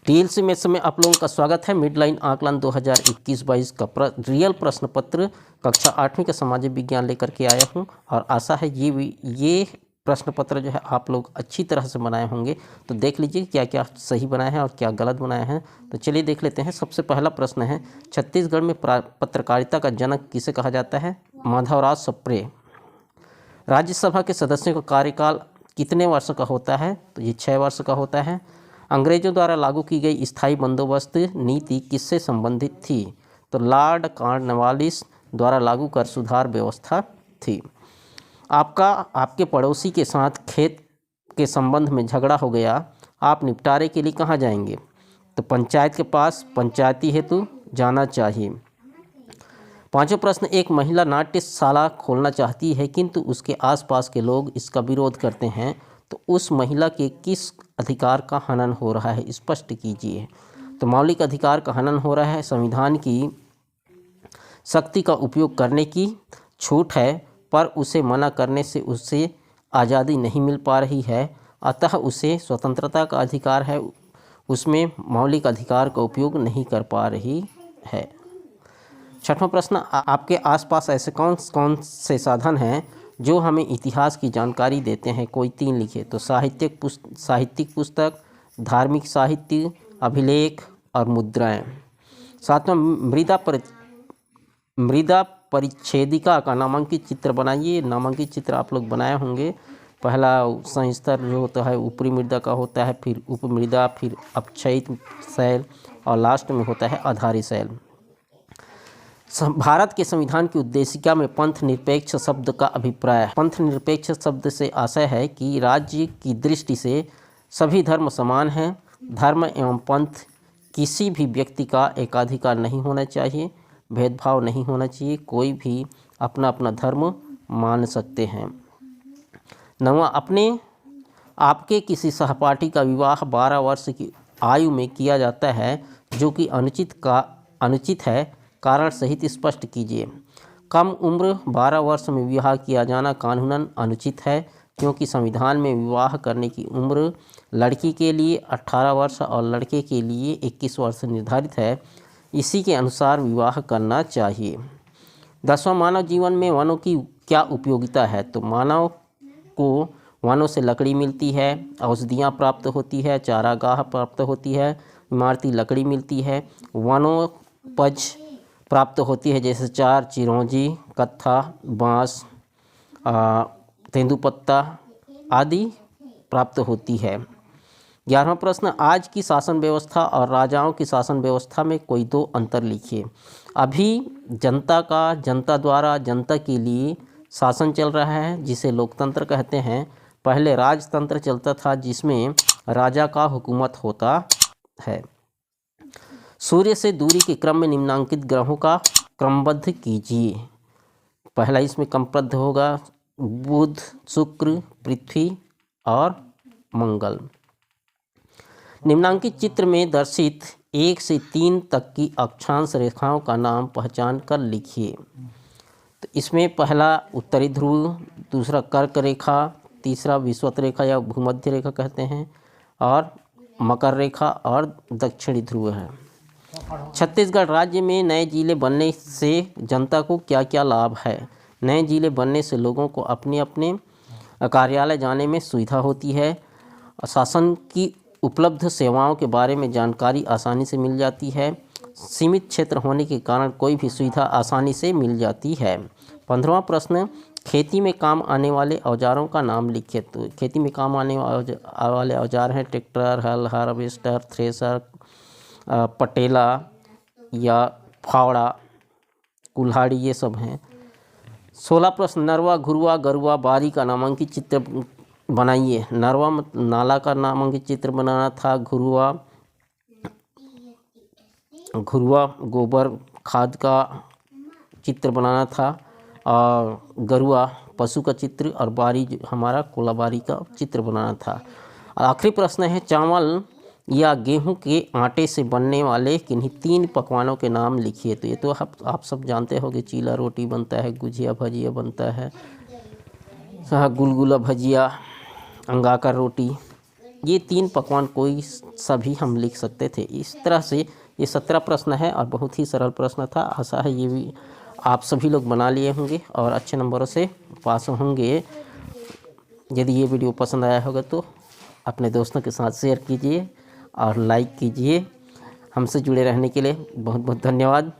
TLC में समय आप लोगों का स्वागत है। मिडलाइन आकलन 2021-22 का रियल प्रश्न पत्र कक्षा 8वीं का सामाजिक विज्ञान लेकर के आया हूं और आशा है ये प्रश्न पत्र जो है आप लोग अच्छी तरह से बनाए होंगे। तो देख लीजिए क्या क्या सही बनाए हैं और क्या गलत बनाए हैं। तो चलिए देख लेते हैं। सबसे पहला प्रश्न है, छत्तीसगढ़ में पत्रकारिता का जनक किसे कहा जाता है? माधवराव सप्रे। राज्यसभा के सदस्यों का कार्यकाल कितने वर्ष का होता है? तो ये 6 वर्ष का होता है। अंग्रेजों द्वारा लागू की गई स्थायी बंदोबस्त नीति किससे संबंधित थी? तो लॉर्ड कॉर्नवालिस द्वारा लागू कर सुधार व्यवस्था थी। आपके पड़ोसी के साथ खेत के संबंध में झगड़ा हो गया, आप निपटारे के लिए कहाँ जाएंगे? तो पंचायत के पास पंचायती हेतु जाना चाहिए। पांचवा प्रश्न, एक महिला नाट्यशाला खोलना चाहती है किंतु उसके आसपास के लोग इसका विरोध करते हैं, तो उस महिला के किस अधिकार का हनन हो रहा है? स्पष्ट कीजिए। तो मौलिक अधिकार का हनन हो रहा है। संविधान की शक्ति का उपयोग करने की छूट है, पर उसे मना करने से उससे आज़ादी नहीं मिल पा रही है, अतः उसे स्वतंत्रता का अधिकार है, उसमें मौलिक अधिकार का उपयोग नहीं कर पा रही है। छठवां प्रश्न, आपके आसपास ऐसे कौन कौन से साधन हैं जो हमें इतिहास की जानकारी देते हैं? कोई 3 लिखे। तो साहित्यिक पुस्तक, धार्मिक साहित्य, अभिलेख और मुद्राएं। सातवां, मृदा परिच्छेदिका का नामांकित चित्र बनाइए। नामांकित चित्र आप लोग बनाए होंगे। पहला संस्तर जो होता है ऊपरी मृदा का होता है, फिर उपमृदा, फिर अपक्षयित शैल और लास्ट में होता है आधारी शैल। भारत के संविधान की उद्देशिका में पंथ निरपेक्ष शब्द का अभिप्राय है। पंथ निरपेक्ष शब्द से आशय है कि राज्य की दृष्टि से सभी धर्म समान हैं। धर्म एवं पंथ किसी भी व्यक्ति का एकाधिकार नहीं होना चाहिए, भेदभाव नहीं होना चाहिए, कोई भी अपना अपना धर्म मान सकते हैं। 9वां, आपके किसी सहपाठी का विवाह 12 वर्ष की आयु में किया जाता है जो कि अनुचित है, कारण सहित स्पष्ट कीजिए। कम उम्र 12 वर्ष में विवाह किया जाना कानूनन अनुचित है, क्योंकि संविधान में विवाह करने की उम्र लड़की के लिए 18 वर्ष और लड़के के लिए 21 वर्ष निर्धारित है। इसी के अनुसार विवाह करना चाहिए। 10वां, मानव जीवन में वनों की क्या उपयोगिता है? तो मानव को वनों से लकड़ी मिलती है, औषधियाँ प्राप्त होती है, चारागाह प्राप्त होती है, इमारती लकड़ी मिलती है, वनोपज प्राप्त होती है जैसे चार, चिरौंजी, कत्था, बाँस, तेंदुपत्ता आदि प्राप्त होती है। 11वां प्रश्न, आज की शासन व्यवस्था और राजाओं की शासन व्यवस्था में कोई 2 अंतर लिखिए। अभी जनता द्वारा जनता के लिए शासन चल रहा है जिसे लोकतंत्र कहते हैं। पहले राजतंत्र चलता था जिसमें राजा का हुकूमत होता है। सूर्य से दूरी के क्रम में निम्नांकित ग्रहों का क्रमबद्ध कीजिए। पहला इसमें क्रमबद्ध होगा बुध, शुक्र, पृथ्वी और मंगल। निम्नांकित चित्र में दर्शित 1 से 3 तक की अक्षांश रेखाओं का नाम पहचान कर लिखिए। तो इसमें पहला उत्तरी ध्रुव, दूसरा कर्क रेखा, तीसरा विषुवत रेखा या भूमध्य रेखा कहते हैं, और मकर रेखा और दक्षिणी ध्रुव है। छत्तीसगढ़ राज्य में नए जिले बनने से जनता को क्या क्या लाभ है? नए जिले बनने से लोगों को अपने अपने कार्यालय जाने में सुविधा होती है। शासन की उपलब्ध सेवाओं के बारे में जानकारी आसानी से मिल जाती है। सीमित क्षेत्र होने के कारण कोई भी सुविधा आसानी से मिल जाती है। 15वां प्रश्न, खेती में काम आने वाले औजारों का नाम लिखिए। तो खेती में काम आने वाले औजार हैं ट्रैक्टर, हल, हार्वेस्टर, थ्रेसर, पटेला या फावड़ा, कुल्हाड़ी, ये सब हैं। 16 प्रश्न, नरवा, घुरुआ, गरुआ, बारी का नामांकित चित्र बनाइए। नरवा नाला का नामांकित चित्र बनाना था। घुरुआ गोबर खाद का चित्र बनाना था, और गरुआ पशु का चित्र, और बारी हमारा कोलाबारी का चित्र बनाना था। आखिरी प्रश्न है, चावल या गेहूं के आटे से बनने वाले किन्हीं 3 पकवानों के नाम लिखिए। तो ये तो आप सब जानते होंगे, चीला रोटी बनता है, गुजिया भजिया बनता है, गुलगुला भजिया, अंगाकर रोटी, ये 3 पकवान कोई सा भी हम लिख सकते थे। इस तरह से ये 17 प्रश्न है और बहुत ही सरल प्रश्न था। आशा है ये भी आप सभी लोग बना लिए होंगे और अच्छे नंबरों से पास होंगे। यदि ये वीडियो पसंद आया होगा तो अपने दोस्तों के साथ शेयर कीजिए और लाइक कीजिए। हमसे जुड़े रहने के लिए बहुत बहुत धन्यवाद।